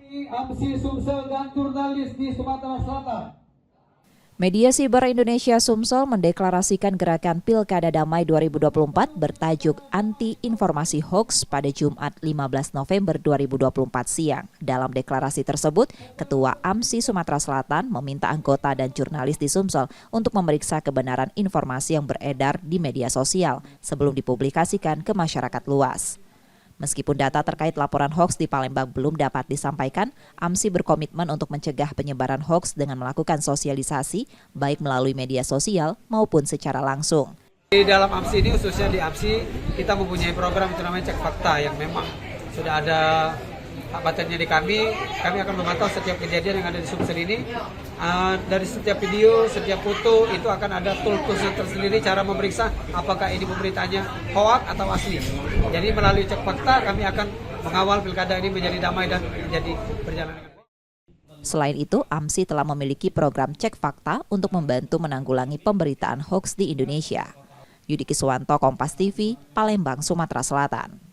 AMSI Sumsel dan jurnalis di Sumatera Selatan. Media Siber Indonesia Sumsel mendeklarasikan gerakan Pilkada Damai 2024 bertajuk Anti Informasi Hoax pada Jumat 15 November 2024 siang. Dalam deklarasi tersebut, Ketua AMSI Sumatera Selatan meminta anggota dan jurnalis di Sumsel untuk memeriksa kebenaran informasi yang beredar di media sosial sebelum dipublikasikan ke masyarakat luas. Meskipun data terkait laporan hoaks di Palembang belum dapat disampaikan, AMSI berkomitmen untuk mencegah penyebaran hoaks dengan melakukan sosialisasi, baik melalui media sosial maupun secara langsung. Di dalam AMSI ini, khususnya di AMSI, kita mempunyai program itu namanya Cek Fakta yang memang sudah ada patennya di kami akan memantau setiap kejadian yang ada di Sumsel ini. Dari setiap video, setiap foto itu akan ada tool-toolsnya tersendiri cara memeriksa apakah ini pemberitaannya hoax atau asli. Jadi melalui Cek Fakta kami akan mengawal pilkada ini menjadi damai dan menjadi berjalan dengan baik. Selain itu, AMSI telah memiliki program Cek Fakta untuk membantu menanggulangi pemberitaan hoax di Indonesia. Yudi Kiswanto, Kompas TV, Palembang, Sumatera Selatan.